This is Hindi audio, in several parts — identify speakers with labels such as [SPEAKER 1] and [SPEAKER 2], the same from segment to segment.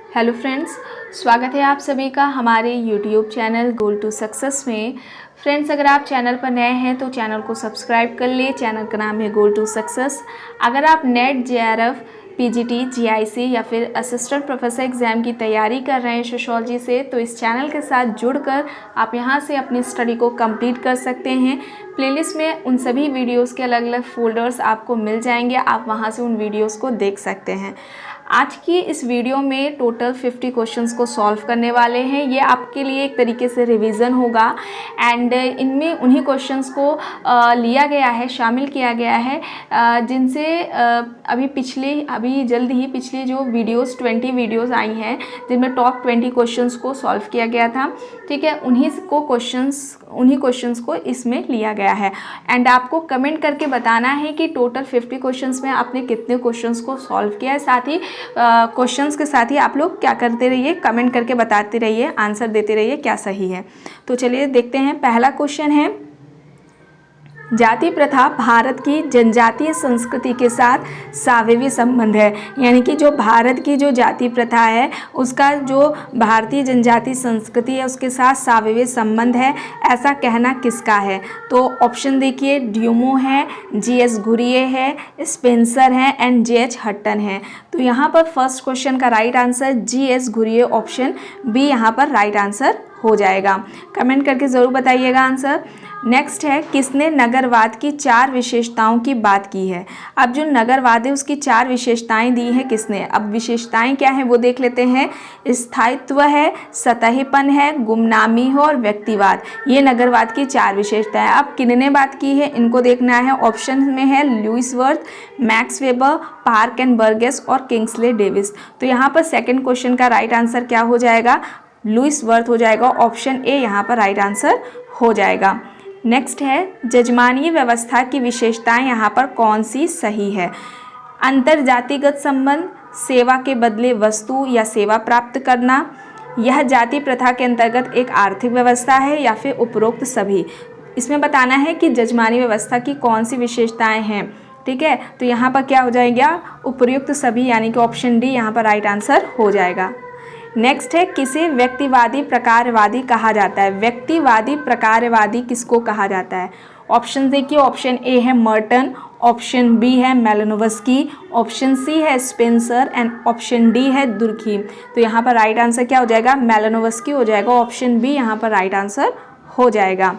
[SPEAKER 1] हेलो फ्रेंड्स, स्वागत है आप सभी का हमारे YouTube channel Goal to Success में। फ्रेंड्स, अगर आप चैनल पर नए हैं तो चैनल को सब्सक्राइब कर लिए। चैनल का नाम है गोल टू सक्सेस। अगर आप नेट, जेआरएफ, पीजीटी, जीआईसी या फिर असिस्टेंट प्रोफेसर एग्ज़ाम की तैयारी कर रहे हैं सोशियोलॉजी से, तो इस चैनल के साथ जुड़कर आप यहां से अपनी स्टडी को कंप्लीट कर सकते हैं। प्लेलिस्ट में उन सभी वीडियोस के अलग अलग फोल्डर्स आपको मिल जाएंगे, आप वहां से उन वीडियोस को देख सकते हैं। आज की इस वीडियो में टोटल 50 क्वेश्चंस को सॉल्व करने वाले हैं। ये आपके लिए एक तरीके से रिवीजन होगा एंड इनमें उन्हीं क्वेश्चंस को लिया गया है, शामिल किया गया है जिनसे अभी जल्द ही पिछली जो वीडियोस 20 वीडियोस आई हैं जिनमें टॉप 20 क्वेश्चंस को सॉल्व किया गया था। ठीक है, उन्हीं क्वेश्चंस को इसमें लिया गया है एंड आपको कमेंट करके बताना है कि टोटल 50 क्वेश्चंस में आपने कितने क्वेश्चंस को सॉल्व किया है। साथ ही क्वेश्चंस के साथ ही आप लोग क्या करते रहिए, कमेंट करके बताते रहिए, आंसर देते रहिए क्या सही है। तो चलिए देखते हैं। पहला क्वेश्चन है, जाति प्रथा भारत की जनजातीय संस्कृति के साथ सावेवी संबंध है। यानी कि जो भारत की जो जाति प्रथा है उसका जो भारतीय जनजातीय संस्कृति है उसके साथ सावेवी संबंध है, ऐसा कहना किसका है? तो ऑप्शन देखिए, ड्यूमो है, जीएस घुरिये है, स्पेंसर है एंड जेएच हट्टन है। तो यहाँ पर फर्स्ट क्वेश्चन का right answer G S Ghurye, option B यहाँ पर राइट आंसर हो जाएगा। कमेंट करके ज़रूर बताइएगा आंसर। नेक्स्ट है, किसने नगरवाद की 4 विशेषताओं की बात की है? अब जो नगरवाद है उसकी 4 विशेषताएं दी हैं किसने? अब विशेषताएं क्या हैं वो देख लेते हैं। स्थायित्व है, सतहीपन है, गुमनामी है और व्यक्तिवाद। ये नगरवाद की 4 विशेषताएं। अब किसने बात की है इनको देखना है। ऑप्शन में है Louis Wirth, Max Weber, Park and Burgess और किंग्सले डेविस। तो यहाँ पर सेकेंड क्वेश्चन का राइट आंसर क्या हो जाएगा? लुईस वर्थ हो जाएगा। ऑप्शन ए यहाँ पर राइट आंसर हो जाएगा। नेक्स्ट है, जजमानीय व्यवस्था की विशेषताएं यहाँ पर कौन सी सही है? अंतर जातिगत संबंध, सेवा के बदले वस्तु या सेवा प्राप्त करना, यह जाति प्रथा के अंतर्गत एक आर्थिक व्यवस्था है या फिर उपरोक्त सभी। इसमें बताना है कि जजमानी व्यवस्था की कौन सी विशेषताएं हैं। ठीक है, तो यहाँ पर क्या हो जाएगा? उपयुक्त सभी, यानी कि ऑप्शन डी यहाँ पर राइट आंसर हो जाएगा। नेक्स्ट है, किसे व्यक्तिवादी प्रकारवादी कहा जाता है? व्यक्तिवादी प्रकारवादी किसको कहा जाता है? ऑप्शन देखिए, ऑप्शन ए है मर्टन, ऑप्शन बी है मेलानोव्स्की, ऑप्शन सी है स्पेंसर एंड ऑप्शन डी है दुर्खीम। तो यहाँ पर राइट आंसर क्या हो जाएगा? मेलानोव्स्की हो जाएगा। ऑप्शन बी यहाँ पर राइट आंसर हो जाएगा।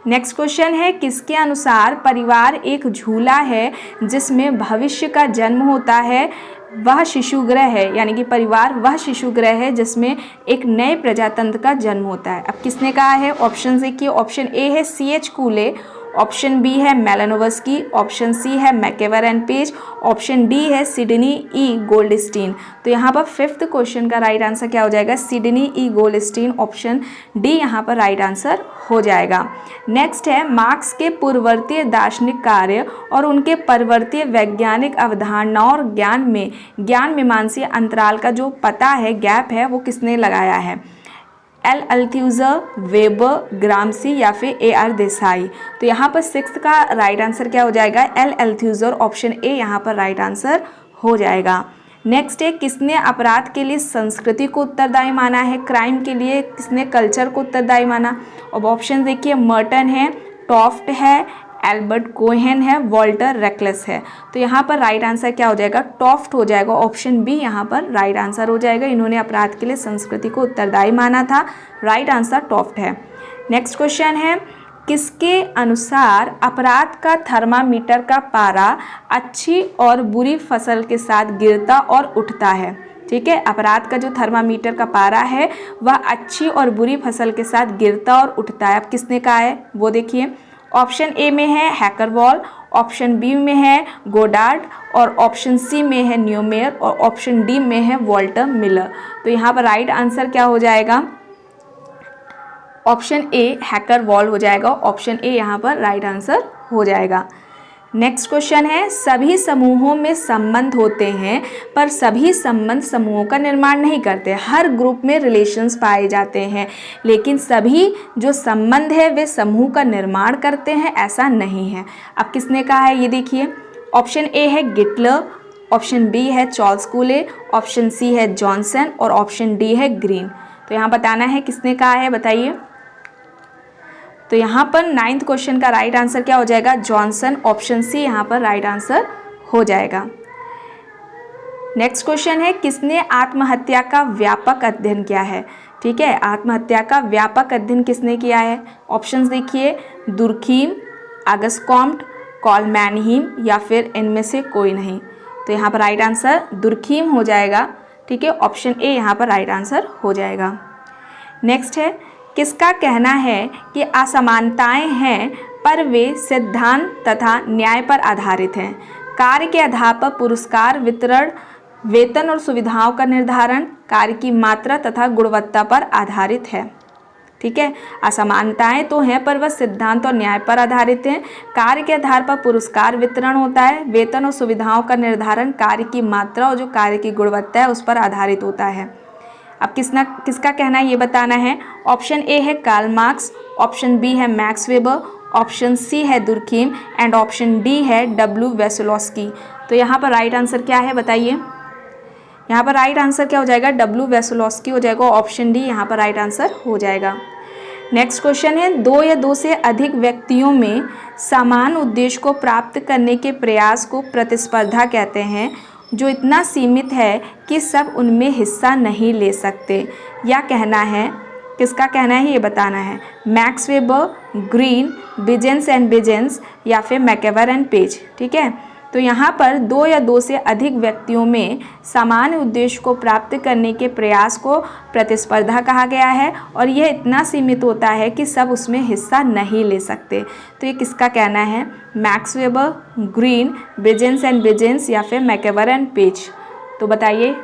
[SPEAKER 1] नेक्स्ट क्वेश्चन है, किसके अनुसार परिवार एक झूला है जिसमें भविष्य का जन्म होता है, वह शिशुगृह है। यानी कि परिवार वह शिशुगृह है जिसमें एक नए प्रजातंत्र का जन्म होता है। अब किसने कहा है? ऑप्शन देखिए, ऑप्शन ए है सीएच कूले, ऑप्शन बी है मेलानोव्स्की, ऑप्शन सी है मैकेवर एंड पेज, ऑप्शन डी है सिडनी ई गोल्डस्टीन। तो यहाँ पर फिफ्थ क्वेश्चन का राइट आंसर क्या हो जाएगा? सिडनी ई गोल्डस्टीन, ऑप्शन डी यहाँ पर राइट आंसर हो जाएगा। नेक्स्ट है, मार्क्स के पूर्ववर्तीय दार्शनिक कार्य और उनके परवर्तीय वैज्ञानिक अवधारणाओं और ज्ञान मीमांसीय अंतराल का जो पता है, गैप है, वो किसने लगाया है? एल अल्थ्यूजर, वेबर, ग्रामसी या फिर ए आर देसाई। तो यहाँ पर सिक्स्थ का राइट आंसर क्या हो जाएगा? एल अल्थ्यूजर, ऑप्शन ए यहाँ पर राइट आंसर हो जाएगा। नेक्स्ट है, किसने अपराध के लिए संस्कृति को उत्तरदायी माना है? क्राइम के लिए किसने कल्चर को उत्तरदायी माना? अब ऑप्शन देखिए, मर्टन है, टॉफ्ट है, एल्बर्ट कोहेन है, वॉल्टर रेकलेस है। तो यहाँ पर राइट आंसर क्या हो जाएगा? टॉफ्ट हो जाएगा। ऑप्शन बी यहाँ पर राइट आंसर हो जाएगा। इन्होंने अपराध के लिए संस्कृति को उत्तरदायी माना था। राइट आंसर टॉफ्ट है। नेक्स्ट क्वेश्चन है, किसके अनुसार अपराध का थर्मामीटर का पारा अच्छी और बुरी फसल के साथ गिरता और उठता है? ठीक है, अपराध का जो थर्मामीटर का पारा है वह अच्छी और बुरी फसल के साथ गिरता और उठता है। अब किसने कहा है वो देखिए। ऑप्शन ए में है हैकरवॉल, ऑप्शन बी में है गोडार्ड और ऑप्शन सी में है न्यूमेयर और ऑप्शन डी में है वॉल्टर मिलर। तो यहाँ पर राइट आंसर क्या हो जाएगा? ऑप्शन ए हैकरवॉल हो जाएगा। ऑप्शन ए यहाँ पर राइट आंसर हो जाएगा। नेक्स्ट क्वेश्चन है, सभी समूहों में संबंध होते हैं पर सभी संबंध समूहों का निर्माण नहीं करते। हर ग्रुप में रिलेशंस पाए जाते हैं लेकिन सभी जो संबंध है वे समूह का निर्माण करते हैं, ऐसा नहीं है। अब किसने कहा है ये देखिए। ऑप्शन ए है गिटलर, ऑप्शन बी है चार्ल्स कूले, ऑप्शन सी है जॉनसन और ऑप्शन डी है ग्रीन। तो यहाँ बताना है किसने कहा है, बताइए। तो यहाँ पर 9th क्वेश्चन का राइट आंसर क्या हो जाएगा, जॉनसन, ऑप्शन सी यहाँ पर राइट आंसर हो जाएगा। नेक्स्ट क्वेश्चन है, किसने आत्महत्या का व्यापक अध्ययन किया है। ठीक है, आत्महत्या का व्यापक अध्ययन किसने किया है। ऑप्शंस देखिए, दुर्खीम, अगस्ट कॉम्ट, कॉल मैनहीम या फिर इनमें से कोई नहीं। तो यहाँ पर राइट आंसर दुर्खीम हो जाएगा। ठीक है, ऑप्शन ए यहाँ पर राइट आंसर हो जाएगा। नेक्स्ट है, किसका कहना है कि असमानताएं हैं पर वे सिद्धांत तथा न्याय पर आधारित हैं। कार्य के आधार पर पुरस्कार वितरण, वेतन और सुविधाओं का निर्धारण कार्य की मात्रा तथा गुणवत्ता पर आधारित है। ठीक है, असमानताएं तो हैं पर वह सिद्धांत और न्याय पर आधारित हैं। कार्य के आधार पर पुरस्कार वितरण होता है, वेतन और सुविधाओं का निर्धारण कार्य की मात्रा और जो कार्य की गुणवत्ता है उस पर आधारित होता है। अब किसका कहना है ये बताना है। ऑप्शन ए है कार्ल मार्क्स, ऑप्शन बी है मैक्स वेबर, ऑप्शन सी है दुर्खीम एंड ऑप्शन डी है डब्ल्यू वेसोलॉस्की। तो यहाँ पर राइट आंसर क्या है, बताइए। यहाँ पर राइट आंसर क्या हो जाएगा, डब्ल्यू वेसोलॉस्की हो जाएगा। ऑप्शन डी यहाँ पर राइट आंसर हो जाएगा। नेक्स्ट क्वेश्चन है, दो या दो से अधिक व्यक्तियों में समान उद्देश्य को प्राप्त करने के प्रयास को प्रतिस्पर्धा कहते हैं, जो इतना सीमित है कि सब उनमें हिस्सा नहीं ले सकते। या कहना है, किसका कहना है ये बताना है। मैक्स वेबर, ग्रीन, बिजेंस एंड बिजेंस या फिर मैकेवर एंड पेज। ठीक है, तो यहाँ पर दो या दो से अधिक व्यक्तियों में समान उद्देश्य को प्राप्त करने के प्रयास को प्रतिस्पर्धा कहा गया है और यह इतना सीमित होता है कि सब उसमें हिस्सा नहीं ले सकते। तो ये किसका कहना है, मैक्स वेबर, ग्रीन, बिजेंस एंड बिजेंस या फिर मैकेवर एंड पेज। तो बताइए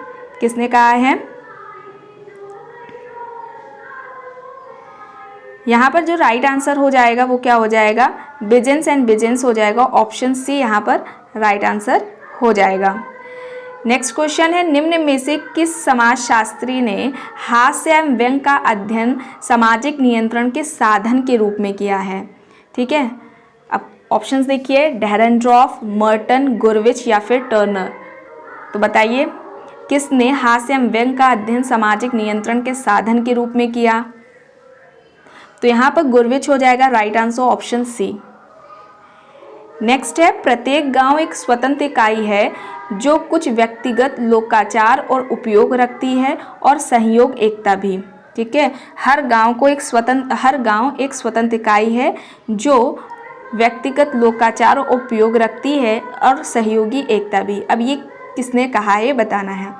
[SPEAKER 1] किसने कहा है। यहाँ पर जो राइट आंसर हो जाएगा वो क्या हो जाएगा, बिजेंस एंड बिजेंस हो जाएगा। ऑप्शन सी यहाँ पर राइट आंसर हो जाएगा। नेक्स्ट क्वेश्चन है, निम्न में से किस समाजशास्त्री ने हास्य एवं व्यंग का अध्ययन सामाजिक नियंत्रण के साधन के रूप में किया है। ठीक है, अब ऑप्शंस देखिए, डेहरेनड्रॉफ, मर्टन, गुरविच या फिर टर्नर। तो बताइए किसने हास्य एवं व्यंग का अध्ययन सामाजिक नियंत्रण के साधन के रूप में किया। तो यहाँ पर गुरविच हो जाएगा right answer, option C. Next है, प्रत्येक गांव एक स्वतंत्र इकाई है जो कुछ व्यक्तिगत लोकाचार और उपयोग रखती है और सहयोग एकता भी। ठीक है, हर गांव एक स्वतंत्र इकाई है जो व्यक्तिगत लोकाचार और उपयोग रखती है और सहयोगी एकता भी। अब ये किसने कहा है ये बताना है।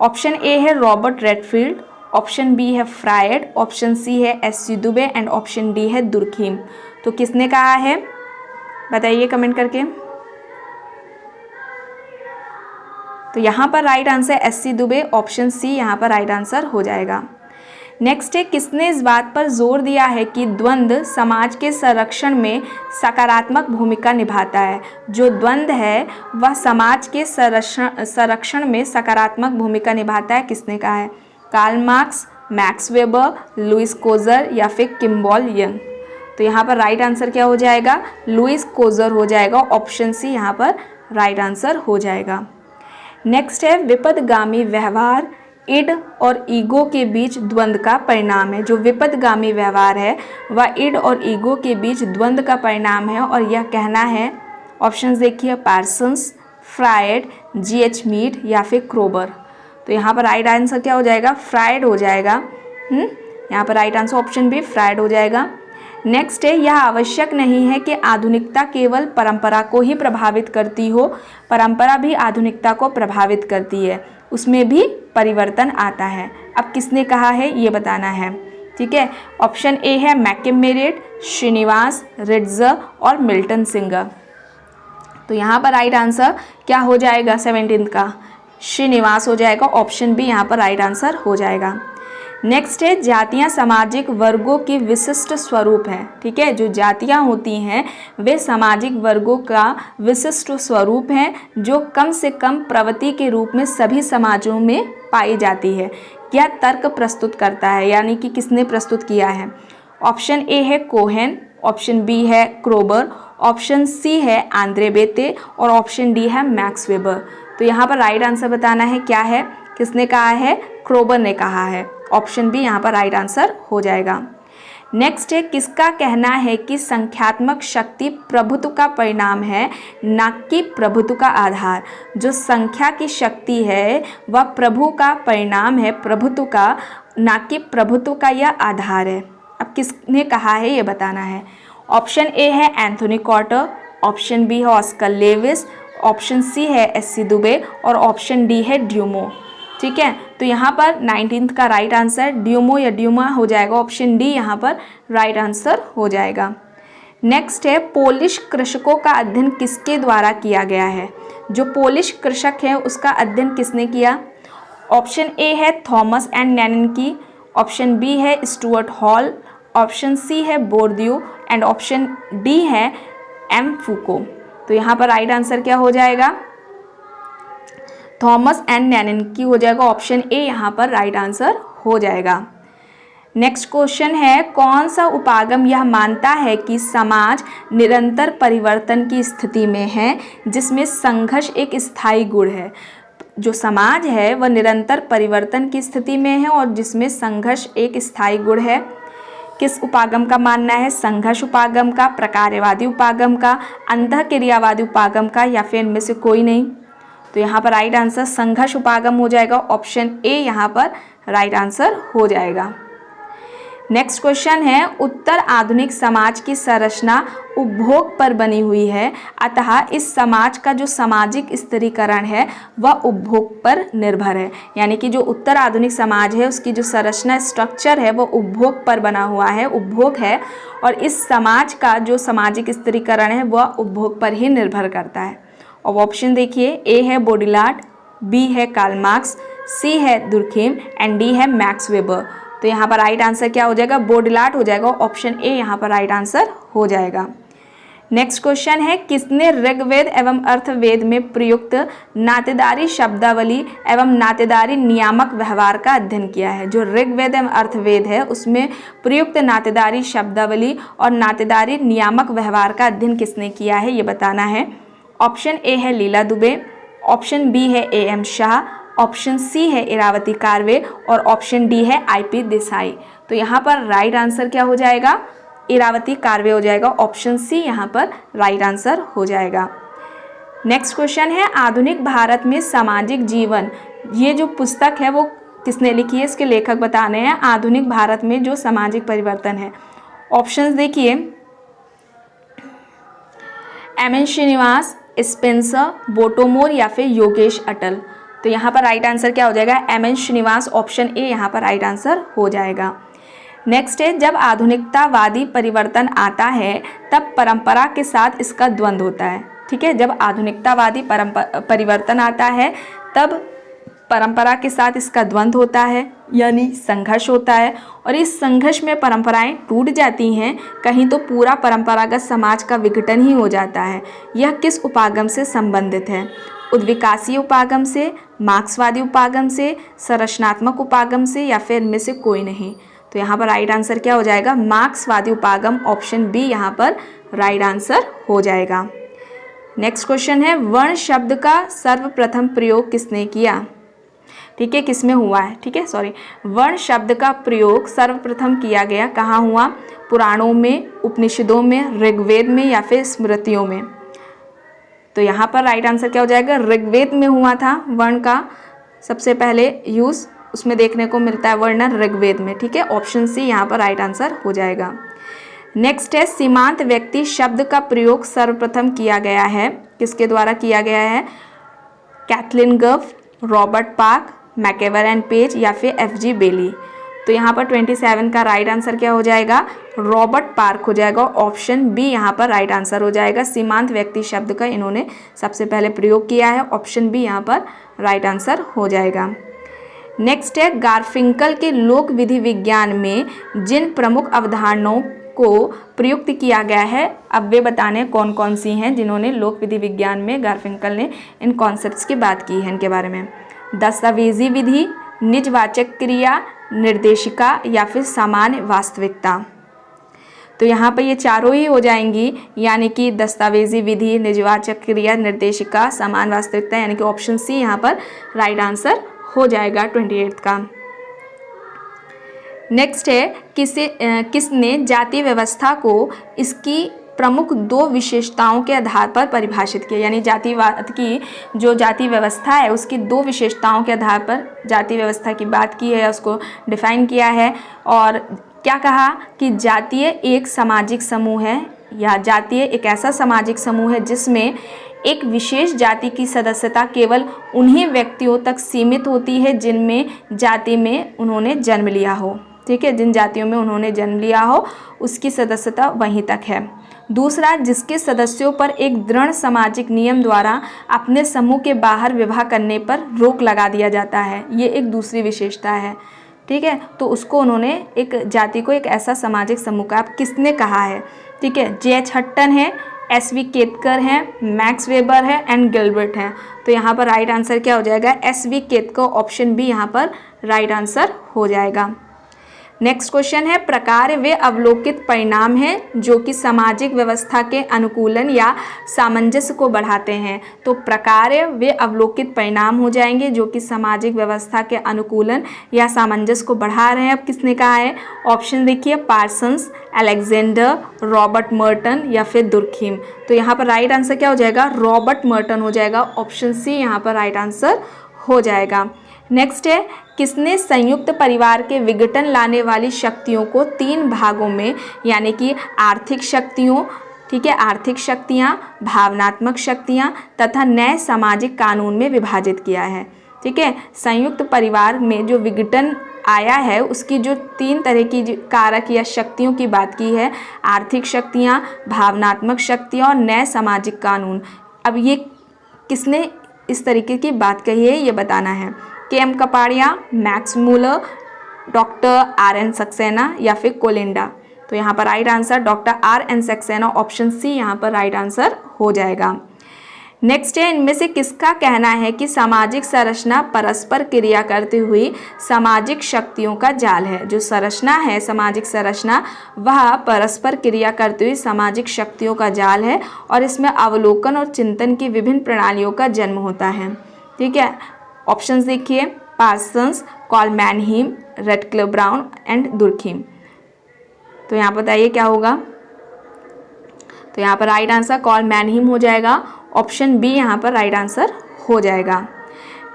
[SPEAKER 1] ऑप्शन ए है रॉबर्ट रेडफील्ड, ऑप्शन बी है फ्रायड, ऑप्शन सी है SC. Dubey and option D है दुर्खीम। तो किसने कहा है बताइए कमेंट करके। तो यहाँ पर right answer S C. Dube, option C यहाँ पर राइट आंसर हो जाएगा। नेक्स्ट है, किसने इस बात पर जोर दिया है कि द्वंद्व समाज के संरक्षण में सकारात्मक भूमिका निभाता है। जो द्वंद्व है वह समाज के संरक्षण में सकारात्मक भूमिका निभाता है, किसने कहा है। Karl Marx, Max Weber, Louis Coser या फिर किम्बॉल यंग। तो यहाँ पर राइट आंसर क्या हो जाएगा, लुइस कोजर हो जाएगा। ऑप्शन सी यहाँ पर राइट आंसर हो जाएगा। नेक्स्ट है, विपथगामी व्यवहार इड और ईगो के बीच द्वंद्व का परिणाम है। जो विपथगामी व्यवहार है वह इड और ईगो के बीच द्वंद्व का परिणाम है और यह कहना है। ऑप्शंस देखिए, पार्सन्स, फ्रायड, जी.एच. मीड या फिर क्रोबर। तो यहाँ पर राइट आंसर क्या हो जाएगा, फ्रायड हो जाएगा। यहाँ पर right answer option B Freud हो जाएगा। नेक्स्ट है, यह आवश्यक नहीं है कि आधुनिकता केवल परंपरा को ही प्रभावित करती हो, परंपरा भी आधुनिकता को प्रभावित करती है, उसमें भी परिवर्तन आता है। अब किसने कहा है ये बताना है। ठीक है, ऑप्शन ए है मैकमेरेट, श्रीनिवास, रिट्जर और मिल्टन सिंगर। तो यहाँ पर राइट आंसर क्या हो जाएगा 17 का, श्रीनिवास हो जाएगा। ऑप्शन बी यहाँ पर राइट आंसर हो जाएगा। नेक्स्ट है, जातियाँ सामाजिक वर्गों की विशिष्ट स्वरूप हैं। ठीक है, जो जातियाँ होती हैं वे सामाजिक वर्गों का विशिष्ट स्वरूप हैं जो कम से कम प्रवृत्ति के रूप में सभी समाजों में पाई जाती है। यह तर्क प्रस्तुत करता है, यानी कि किसने प्रस्तुत किया है। ऑप्शन ए है कोहेन, ऑप्शन बी है क्रोबर, ऑप्शन सी है आंद्रे बेते और ऑप्शन डी है मैक्स वेबर। तो यहाँ पर राइट आंसर बताना है क्या है, किसने कहा है, क्रोबर ने कहा है। ऑप्शन बी यहाँ पर राइट आंसर हो जाएगा। नेक्स्ट है, किसका कहना है कि संख्यात्मक शक्ति प्रभुत्व का परिणाम है, ना कि प्रभुत्व का आधार। जो संख्या की शक्ति है वह प्रभु का परिणाम है, प्रभुत्व का, ना कि प्रभुत्व का यह आधार है। अब किसने कहा है ये बताना है। ऑप्शन ए है एंथोनी कॉर्टर, ऑप्शन बी है ऑस्कर लेविस, ऑप्शन सी है एस.सी. दुबे और ऑप्शन डी है ड्यूमो। ठीक है, तो यहाँ पर 19th का राइट आंसर ड्यूमो या ड्यूमा हो जाएगा। ऑप्शन डी यहाँ पर राइट आंसर हो जाएगा। नेक्स्ट है, पोलिश कृषकों का अध्ययन किसके द्वारा किया गया है। जो पोलिश कृषक है उसका अध्ययन किसने किया। ऑप्शन ए है थॉमस एंड नैनेनकी, ऑप्शन बी है स्टुअर्ट हॉल, ऑप्शन सी है बोर्दियो एंड ऑप्शन डी है एम फूको। तो यहाँ पर राइट आंसर क्या हो जाएगा, थॉमस एंड नैनेनकी हो जाएगा। ऑप्शन ए यहाँ पर राइट आंसर हो जाएगा। नेक्स्ट क्वेश्चन है, कौन सा उपागम यह मानता है कि समाज निरंतर परिवर्तन की स्थिति में है जिसमें संघर्ष एक स्थायी गुण है। जो समाज है वह निरंतर परिवर्तन की स्थिति में है और जिसमें संघर्ष एक स्थायी गुण है। किस उपागम का मानना है, संघर्ष उपागम का, प्रकार्यवादी उपागम का, अंतःक्रियावादी उपागम का, या फिर इनमें से कोई नहीं। तो यहाँ पर राइट आंसर संघर्ष उपागम हो जाएगा। ऑप्शन ए यहाँ पर राइट आंसर हो जाएगा। नेक्स्ट क्वेश्चन है, उत्तर आधुनिक समाज की संरचना उपभोग पर बनी हुई है, अतः इस समाज का जो सामाजिक स्थिरीकरण है वह उपभोग पर निर्भर है। यानी कि जो उत्तर आधुनिक समाज है उसकी जो संरचना स्ट्रक्चर है वह उपभोग पर बना हुआ है, उपभोग है, और इस समाज का जो सामाजिक स्थिरीकरण है वह उपभोग पर ही निर्भर करता है। अब ऑप्शन देखिए, ए है बोडिलार्ड, बी है कार्ल मार्क्स, सी है दुर्खेम एंड डी है मैक्स वेबर। तो यहाँ पर राइट आंसर क्या हो जाएगा, बोडिलार्ड हो जाएगा। ऑप्शन ए यहाँ पर राइट आंसर हो जाएगा। नेक्स्ट क्वेश्चन है, किसने ऋग्वेद एवं अर्थवेद में प्रयुक्त नातेदारी शब्दावली एवं नातेदारी नियामक व्यवहार का अध्ययन किया है। जो ऋग्वेद एवं अर्थवेद है उसमें प्रयुक्त नातेदारी शब्दावली और नातेदारी नियामक व्यवहार का अध्ययन किसने किया है ये बताना है। ऑप्शन ए है लीला दुबे, ऑप्शन बी है ए.एम. शाह, ऑप्शन सी है इरावती कार्वे और ऑप्शन डी है आई.पी. देसाई। तो यहाँ पर राइट आंसर क्या हो जाएगा, इरावती कार्वे हो जाएगा। ऑप्शन सी यहाँ पर राइट आंसर हो जाएगा। नेक्स्ट क्वेश्चन है, आधुनिक भारत में सामाजिक जीवन, ये जो पुस्तक है वो किसने लिखी है, इसके लेखक बताने हैं। आधुनिक भारत में जो सामाजिक परिवर्तन है, ऑप्शंस देखिए, एम.एन. श्रीनिवास, स्पेंसर, बोटोमोर या फिर योगेश अटल। तो यहाँ पर राइट आंसर क्या हो जाएगा, एम.एन. श्रीनिवास। ऑप्शन ए यहाँ पर राइट आंसर हो जाएगा। नेक्स्ट है, जब आधुनिकतावादी परिवर्तन आता है तब परंपरा के साथ इसका द्वंद्व होता है। ठीक है, जब आधुनिकतावादी परिवर्तन आता है तब परंपरा के साथ इसका द्वंद्व होता है, यानी संघर्ष होता है, और इस संघर्ष में परंपराएं टूट जाती हैं, कहीं तो पूरा परंपरागत समाज का विघटन ही हो जाता है। यह किस उपागम से संबंधित है, उद्विकासीय उपागम से, मार्क्सवादी उपागम से, संरचनात्मक उपागम से, या फिर इनमें से कोई नहीं। तो यहाँ पर राइट आंसर क्या हो जाएगा, मार्क्सवादी उपागम। ऑप्शन बी यहाँ पर राइट आंसर हो जाएगा। नेक्स्ट क्वेश्चन है, वर्ण शब्द का सर्वप्रथम प्रयोग किसने किया। ठीक है, किसमें हुआ है, ठीक है, सॉरी, वर्ण शब्द का प्रयोग सर्वप्रथम किया गया कहाँ हुआ, पुराणों में, उपनिषदों में, ऋग्वेद में या फिर स्मृतियों में। तो यहाँ पर राइट आंसर क्या हो जाएगा, ऋग्वेद में हुआ था वर्ण का सबसे पहले यूज़, उसमें देखने को मिलता है वर्णन ऋग्वेद में। ठीक है, ऑप्शन सी यहाँ पर राइट आंसर हो जाएगा। नेक्स्ट है, सीमांत व्यक्ति शब्द का प्रयोग सर्वप्रथम किया गया है, किसके द्वारा किया गया है, कैथलीन गफ, रॉबर्ट पार्क, मैकेवर एंड पेज या फिर एफ.जी. बेली। तो यहाँ पर 27 का राइट आंसर क्या हो जाएगा, रॉबर्ट पार्क हो जाएगा। ऑप्शन बी यहाँ पर राइट आंसर हो जाएगा। सीमांत व्यक्ति शब्द का इन्होंने सबसे पहले प्रयोग किया है। ऑप्शन बी यहाँ पर राइट आंसर हो जाएगा। नेक्स्ट है, गारफिंकल के लोक विधि विज्ञान में जिन प्रमुख अवधारणाओं को प्रयुक्त किया गया है, अब वे बताने कौन कौन सी हैं जिन्होंने लोक विधि विज्ञान में गारफिंकल ने इन कॉन्सेप्ट्स की बात की है, इनके बारे में। दस्तावेजी विधि, निजवाचक क्रिया, निर्देशिका या फिर सामान्य वास्तविकता। तो यहाँ पर ये चारों ही हो जाएंगी, यानी कि दस्तावेजी विधि, निजवाचक क्रिया, निर्देशिका, समान वास्तविकता, यानी कि ऑप्शन सी यहाँ पर राइट आंसर हो जाएगा 28 का। नेक्स्ट है किसने जाति व्यवस्था को इसकी प्रमुख 2 विशेषताओं के आधार पर परिभाषित किया, यानी जातिवाद की जो जाति व्यवस्था है उसकी 2 विशेषताओं के आधार पर जाति व्यवस्था की बात की है, उसको डिफाइन किया है। और क्या कहा कि जातीय एक सामाजिक समूह है, या जातीय एक ऐसा सामाजिक समूह है जिसमें एक विशेष जाति की सदस्यता केवल उन्हीं व्यक्तियों तक सीमित होती है जिनमें जाति में उन्होंने जन्म लिया हो। ठीक है, जिन जातियों में उन्होंने जन्म लिया हो उसकी सदस्यता वहीं तक है। दूसरा, जिसके सदस्यों पर एक दृढ़ सामाजिक नियम द्वारा अपने समूह के बाहर विवाह करने पर रोक लगा दिया जाता है, ये एक दूसरी विशेषता है। ठीक है, तो उसको उन्होंने एक जाति को एक ऐसा सामाजिक समूह का किसने कहा है। ठीक है, J.H. हट्टन है, S.V. केतकर हैं, मैक्स वेबर है एंड गिलबर्ट हैं। तो यहाँ पर राइट आंसर क्या हो जाएगा, S.V. केतकर, ऑप्शन बी यहाँ पर राइट आंसर हो जाएगा। नेक्स्ट क्वेश्चन है, प्रकार वे अवलोकित परिणाम हैं जो कि सामाजिक व्यवस्था के अनुकूलन या सामंजस्य को बढ़ाते हैं। तो प्रकार वे अवलोकित परिणाम हो जाएंगे जो कि सामाजिक व्यवस्था के अनुकूलन या सामंजस्य को बढ़ा रहे हैं। अब किसने कहा है, ऑप्शन देखिए, पार्सन्स, अलेक्जेंडर, रॉबर्ट मर्टन या फिर दुर्खीम। तो यहाँ पर राइट आंसर क्या हो जाएगा, रॉबर्ट मर्टन हो जाएगा, ऑप्शन सी यहाँ पर राइट आंसर हो जाएगा। नेक्स्ट है, किसने संयुक्त परिवार के विघटन लाने वाली शक्तियों को 3 भागों में, यानी कि आर्थिक शक्तियों, ठीक है, आर्थिक शक्तियाँ, भावनात्मक शक्तियाँ तथा नए सामाजिक कानून में विभाजित किया है। ठीक है, संयुक्त परिवार में जो विघटन आया है उसकी जो 3 तरह की कारक या शक्तियों की बात की है, आर्थिक शक्तियाँ, भावनात्मक शक्तियाँ और नए सामाजिक कानून। अब ये किसने इस तरीके की बात कही है ये बताना है। K.M. Kapadia, Max Muller, doctor R.N. Saxena या फिर कोलिंडा। तो यहाँ पर right answer doctor R.N. Saxena, option C यहाँ पर राइट आंसर हो जाएगा। नेक्स्ट है, इनमें से किसका कहना है कि सामाजिक संरचना परस्पर क्रिया करती हुई सामाजिक शक्तियों का जाल है। जो संरचना है, सामाजिक संरचना, वह परस्पर क्रिया करती हुई सामाजिक शक्तियों का जाल है और इसमें अवलोकन और चिंतन की विभिन्न प्रणालियों का जन्म होता है। ठीक है, ऑप्शंस देखिए, Parsons, Karl Mannheim, Radcliffe Brown and Durkheim. तो यहाँ बताइए क्या होगा। तो यहाँ पर राइट आंसर कॉल मैनहीम हो जाएगा, ऑप्शन बी यहाँ पर राइट आंसर हो जाएगा।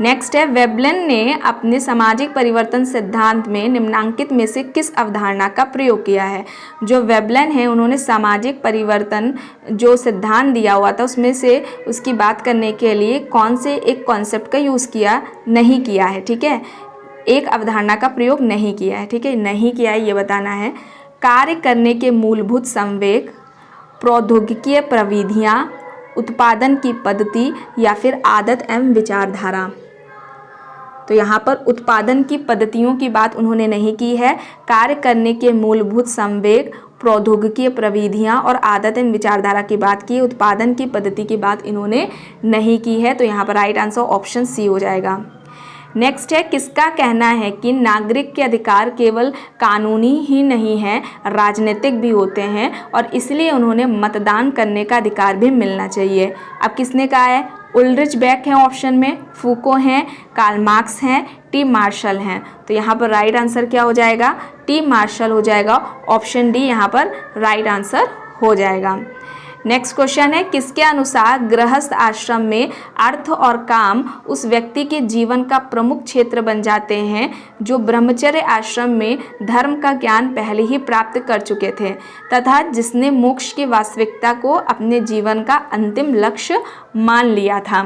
[SPEAKER 1] नेक्स्ट है, वेबलन ने अपने सामाजिक परिवर्तन सिद्धांत में निम्नांकित में से किस अवधारणा का प्रयोग किया है। जो वेबलन है उन्होंने सामाजिक परिवर्तन जो सिद्धांत दिया हुआ था उसमें से उसकी बात करने के लिए कौन से एक कॉन्सेप्ट का यूज़ नहीं किया है। ठीक है, एक अवधारणा का प्रयोग नहीं किया है। ठीक है, नहीं किया है ये बताना है। कार्य करने के मूलभूत संवेग, प्रौद्योगिकीय प्रविधियाँ, उत्पादन की पद्धति या फिर आदत एवं विचारधारा। तो यहाँ पर उत्पादन की पद्धतियों की बात उन्होंने नहीं की है। कार्य करने के मूलभूत संवेग, प्रौद्योगिकीय प्रविधियाँ और आदत एवं विचारधारा की बात की, उत्पादन की पद्धति की बात इन्होंने नहीं की है। तो यहाँ पर राइट आंसर ऑप्शन सी हो जाएगा। नेक्स्ट है, किसका कहना है कि नागरिक के अधिकार केवल कानूनी ही नहीं हैं, राजनीतिक भी होते हैं और इसलिए उन्होंने मतदान करने का अधिकार भी मिलना चाहिए। अब किसने कहा है, उल्ड्रिच बेक हैं ऑप्शन में, फूको हैं, कार्ल मार्क्स हैं, टी मार्शल हैं। तो यहाँ पर राइट आंसर क्या हो जाएगा, टी मार्शल हो जाएगा, ऑप्शन डी यहाँ पर राइट आंसर हो जाएगा। नेक्स्ट क्वेश्चन है, किसके अनुसार गृहस्थ आश्रम में अर्थ और काम उस व्यक्ति के जीवन का प्रमुख क्षेत्र बन जाते हैं जो ब्रह्मचर्य आश्रम में धर्म का ज्ञान पहले ही प्राप्त कर चुके थे तथा जिसने मोक्ष की वास्तविकता को अपने जीवन का अंतिम लक्ष्य मान लिया था।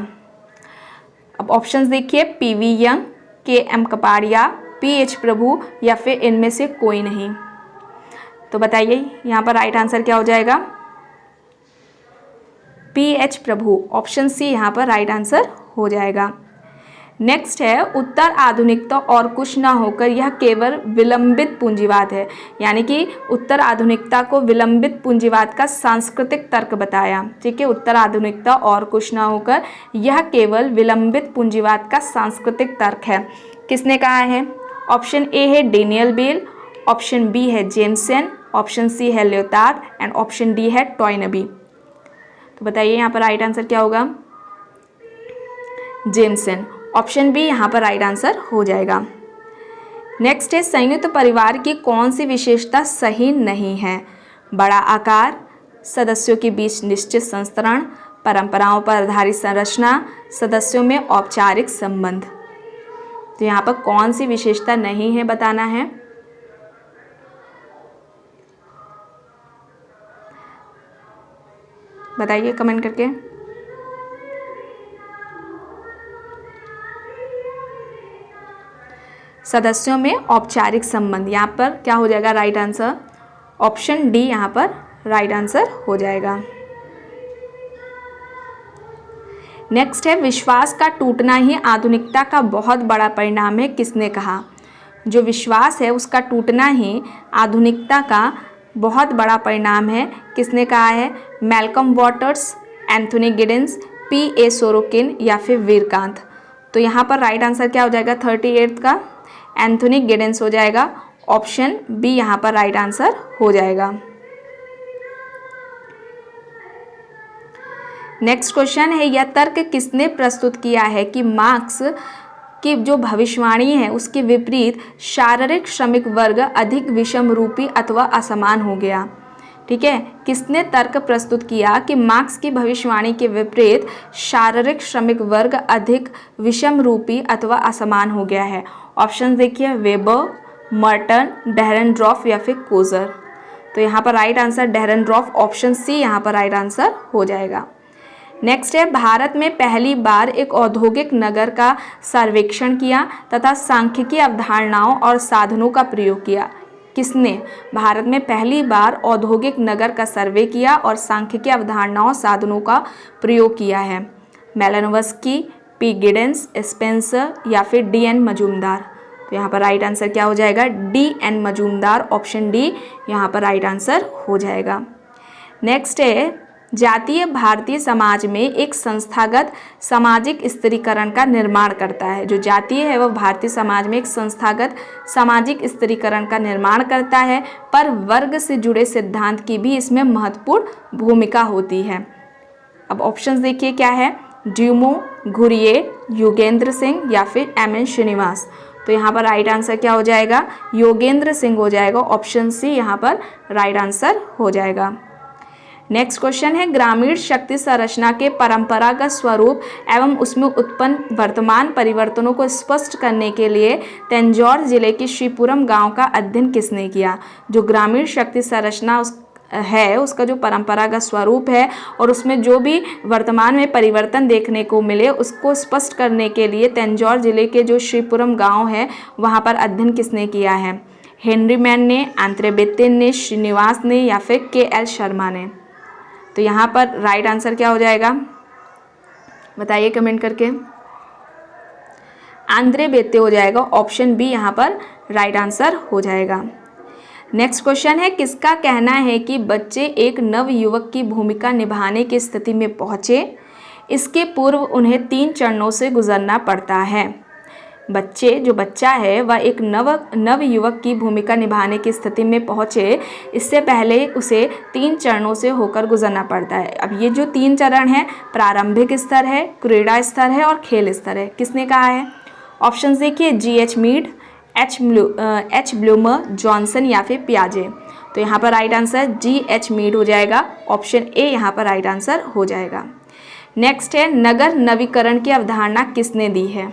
[SPEAKER 1] अब ऑप्शंस देखिए, P.V. Young, K.M. Kapadia, P.H. प्रभु या फिर इनमें से कोई नहीं। तो बताइए यहाँ पर राइट आंसर क्या हो जाएगा, P.H. प्रभु, ऑप्शन सी यहाँ पर राइट आंसर हो जाएगा। नेक्स्ट है, उत्तर आधुनिकता और कुछ ना होकर यह केवल विलंबित पूंजीवाद है। यानी कि उत्तर आधुनिकता को विलंबित पूंजीवाद का सांस्कृतिक तर्क बताया। ठीक है, उत्तर आधुनिकता और कुछ ना होकर यह केवल विलंबित पूंजीवाद का सांस्कृतिक तर्क है। किसने कहा है, ऑप्शन ए है डेनियल बेल, ऑप्शन बी है जेम्सन, ऑप्शन सी है ल्योतार्ड एंड ऑप्शन डी है टॉयनबी। तो बताइए यहाँ पर राइट आंसर क्या होगा? जेमसन। ऑप्शन बी यहाँ पर राइट आंसर हो जाएगा। नेक्स्ट है संयुक्त परिवार की कौन सी विशेषता सही नहीं है? बड़ा आकार, सदस्यों के बीच निश्चित संस्तरण, परंपराओं पर आधारित संरचना, सदस्यों में औपचारिक संबंध। तो यहाँ पर कौन सी विशेषता नहीं है बताना है। बताइए कमेंट करके। सदस्यों में औपचारिक संबंध, यहाँ पर क्या हो जाएगा राइट आंसर? ऑप्शन डी यहाँ पर राइट आंसर हो जाएगा। नेक्स्ट है विश्वास का टूटना ही आधुनिकता का बहुत बड़ा परिणाम है, किसने कहा? जो विश्वास है उसका टूटना ही आधुनिकता का बहुत बड़ा परिणाम है, किसने कहा है? Malcolm waters, Anthony Giddens, P.A. Sorokin या फिर वीरकांत। तो यहाँ पर राइट आंसर क्या हो जाएगा 38 का? एंथोनी गिडेंस हो जाएगा। ऑप्शन बी यहाँ पर राइट आंसर हो जाएगा। नेक्स्ट क्वेश्चन है यह तर्क किसने प्रस्तुत किया है कि मार्क्स की जो भविष्यवाणी है उसके विपरीत शारीरिक श्रमिक वर्ग अधिक विषम रूपी अथवा असमान हो गया? ठीक है, किसने तर्क प्रस्तुत किया कि मार्क्स की भविष्यवाणी के विपरीत शारीरिक श्रमिक वर्ग अधिक विषम रूपी अथवा असमान हो गया है? ऑप्शन देखिए, वेबर, मर्टन, डेहरेनड्रॉफ या फिर कोजर। तो यहाँ पर राइट आंसर डेहरेनड्रॉफ, ऑप्शन सी यहाँ पर राइट आंसर हो जाएगा। नेक्स्ट है भारत में पहली बार एक औद्योगिक नगर का सर्वेक्षण किया तथा सांख्यिकी अवधारणाओं और साधनों का प्रयोग किया, किसने? भारत में पहली और औद्योगिक नगर का सर्वे किया और सांख्यिकी अवधारणाओं साधनों का प्रयोग किया है? मेलानोव्स्की, P. गिडेंस, स्पेंसर या फिर D.N. मजूमदार। तो यहाँ पर राइट आंसर क्या हो जाएगा? D.N. मजूमदार, ऑप्शन डी यहाँ पर राइट आंसर हो जाएगा। नेक्स्ट है जातीय भारतीय समाज में एक संस्थागत सामाजिक स्थिरीकरण का निर्माण करता है। जो जातीय है वह भारतीय समाज में एक संस्थागत सामाजिक स्थिरीकरण का निर्माण करता है, पर वर्ग से जुड़े सिद्धांत की भी इसमें महत्वपूर्ण भूमिका होती है। अब ऑप्शंस देखिए क्या है? ड्यूमो, घुरिये, योगेंद्र सिंह या फिर M.N. श्रीनिवास। तो यहाँ पर राइट आंसर क्या हो जाएगा? योगेंद्र सिंह हो जाएगा, ऑप्शन सी यहाँ पर राइट आंसर हो जाएगा। नेक्स्ट क्वेश्चन है ग्रामीण शक्ति संरचना के परंपरागत स्वरूप एवं उसमें उत्पन्न वर्तमान परिवर्तनों को स्पष्ट करने के लिए तंजौर जिले के श्रीपुरम गांव का अध्ययन किसने किया? जो ग्रामीण शक्ति संरचना है उसका जो परंपरागत स्वरूप है और उसमें जो भी वर्तमान में परिवर्तन देखने को मिले उसको स्पष्ट करने के लिए तंजौर जिले के जो श्रीपुरम गांव है वहाँ पर अध्ययन किसने किया है? हेनरी मैन ने, आंद्रे बेत्तेन ने, श्रीनिवास ने या फिर K.L. शर्मा ने। तो यहाँ पर राइट आंसर क्या हो जाएगा? बताइए कमेंट करके। आंद्रे बेत्ते हो जाएगा, ऑप्शन बी यहाँ पर राइट आंसर हो जाएगा। नेक्स्ट क्वेश्चन है किसका कहना है कि बच्चे एक नव युवक की भूमिका निभाने की स्थिति में पहुँचे, इसके पूर्व उन्हें 3 चरणों से गुजरना पड़ता है? जो बच्चा है वह एक नव युवक की भूमिका निभाने की स्थिति में पहुँचे, इससे पहले उसे 3 चरणों से होकर गुजरना पड़ता है। अब ये जो 3 चरण हैं, प्रारंभिक स्तर है, क्रीड़ा स्तर है और खेल स्तर है, किसने कहा है? ऑप्शन देखिए, G.H. Mead, H. Bloomer, Johnson या फिर पियाजे। तो यहाँ पर राइट आंसर G.H. मीड हो जाएगा, ऑप्शन ए यहाँ पर राइट आंसर हो जाएगा। नेक्स्ट है नगर नवीकरण की अवधारणा किसने दी है?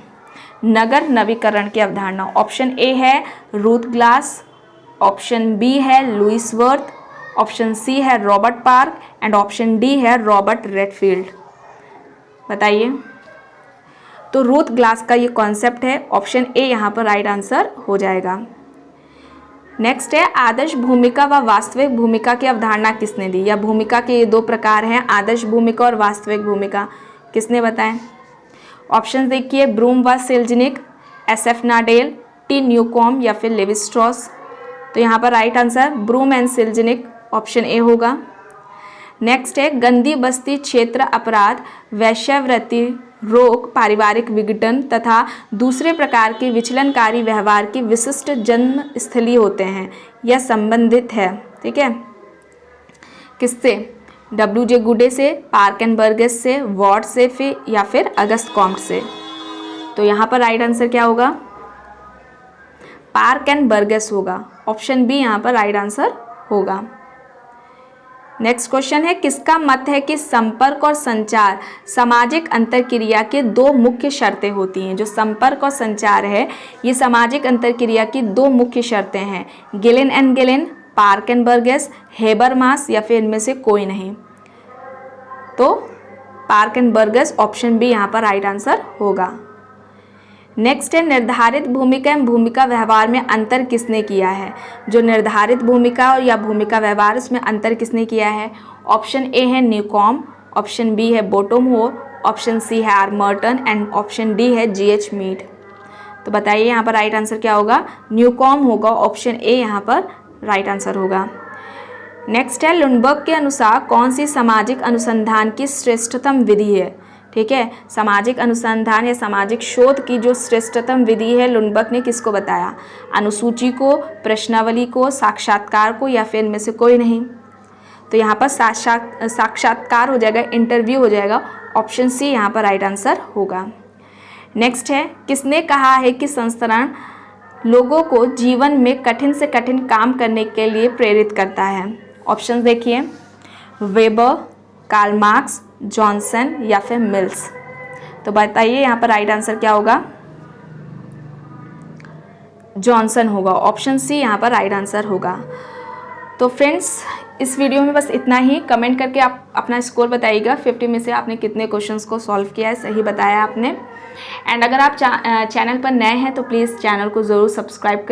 [SPEAKER 1] नगर नवीकरण की अवधारणा, ऑप्शन ए है रूथ ग्लास, ऑप्शन बी है लुइस वर्थ, ऑप्शन सी है Robert park and option D है रॉबर्ट रेडफील्ड। बताइए। तो रूथ ग्लास का ये कॉन्सेप्ट है, ऑप्शन ए यहाँ पर राइट आंसर हो जाएगा। नेक्स्ट है आदर्श भूमिका व वास्तविक भूमिका की अवधारणा किसने दी? या भूमिका के ये 2 प्रकार हैं, आदर्श भूमिका और वास्तविक भूमिका, किसने बताएं? ऑप्शन देखिए, ब्रूम व Selznick, SF Nadel, T. Newcomb या फिर लेवी स्ट्रॉस। तो यहाँ पर right answer Broom and Selznick, option A होगा। नेक्स्ट है गंदी बस्ती क्षेत्र अपराध, वैश्यावृत्ति, रोग, पारिवारिक विघटन तथा दूसरे प्रकार के विचलनकारी व्यवहार की विशिष्ट जन्म स्थली होते हैं, यह संबंधित है। ठीक है। किससे? WJ गुडे से, पार्क एंड बर्गस से, वॉर्ड से, फिर या फिर अगस्त कॉम्ट से। तो यहाँ पर राइट आंसर क्या होगा? पार्क एंड बर्गस होगा। ऑप्शन बी यहाँ पर राइट आंसर होगा। नेक्स्ट क्वेश्चन है, किसका मत है कि संपर्क और संचार सामाजिक अंतरक्रिया के दो मुख्य शर्तें होती हैं? जो संपर्क और संचार है ये सामाजिक अंतरक्रिया की दो मुख्य शर्तें हैं। Gillen and Gillen, Park and Burgess, Habermas या फिर इनमें से कोई नहीं। तो Park and Burgess, option B यहाँ पर राइट आंसर होगा। नेक्स्ट है, निर्धारित भूमिका एवं भूमिका व्यवहार में अंतर किसने किया है? जो निर्धारित भूमिका और या भूमिका व्यवहार उसमें अंतर किसने किया है? ऑप्शन ए है न्यूकॉम, ऑप्शन बी है बॉटम होर, ऑप्शन सी है R Merton and option D है GH मीड। तो बताइए यहाँ पर राइट आंसर क्या होगा? न्यूकॉम होगा। ऑप्शन ए यहाँ पर राइट आंसर होगा। नेक्स्ट है, लुंडबर्ग के अनुसार कौन सी सामाजिक अनुसंधान की श्रेष्ठतम विधि है? ठीक है, सामाजिक अनुसंधान या सामाजिक शोध की जो श्रेष्ठतम विधि है लुंडबर्ग ने किसको बताया? अनुसूची को, प्रश्नावली को, साक्षात्कार को या फिर इनमें से कोई नहीं। तो यहाँ पर साक्षात्कार हो जाएगा, इंटरव्यू हो जाएगा। ऑप्शन सी यहाँ पर राइट आंसर होगा। नेक्स्ट है, किसने कहा है कि संस्करण लोगों को जीवन में कठिन से कठिन काम करने के लिए प्रेरित करता है? ऑप्शन देखिए, वेबर, कार्ल मार्क्स, जॉनसन या फिर मिल्स। तो बताइए यहाँ पर राइट आंसर क्या होगा? जॉनसन होगा। ऑप्शन सी यहाँ पर राइट आंसर होगा। तो फ्रेंड्स, इस वीडियो में बस इतना ही। कमेंट करके आप अपना स्कोर बताइएगा, 50 में से आपने कितने क्वेश्चंस को सॉल्व किया है, सही बताया आपने। एंड अगर आप चैनल पर नए हैं तो प्लीज़ चैनल को ज़रूर सब्सक्राइब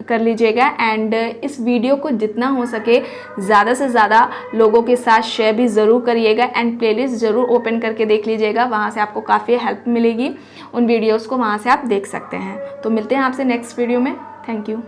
[SPEAKER 1] कर लीजिएगा। एंड इस वीडियो को जितना हो सके ज़्यादा से ज़्यादा लोगों के साथ शेयर भी ज़रूर करिएगा। एंड प्लेलिस्ट ज़रूर ओपन करके देख लीजिएगा, वहाँ से आपको काफ़ी हेल्प मिलेगी। उन वीडियोज़ को वहाँ से आप देख सकते हैं। तो मिलते हैं आपसे नेक्स्ट वीडियो में। Thank you.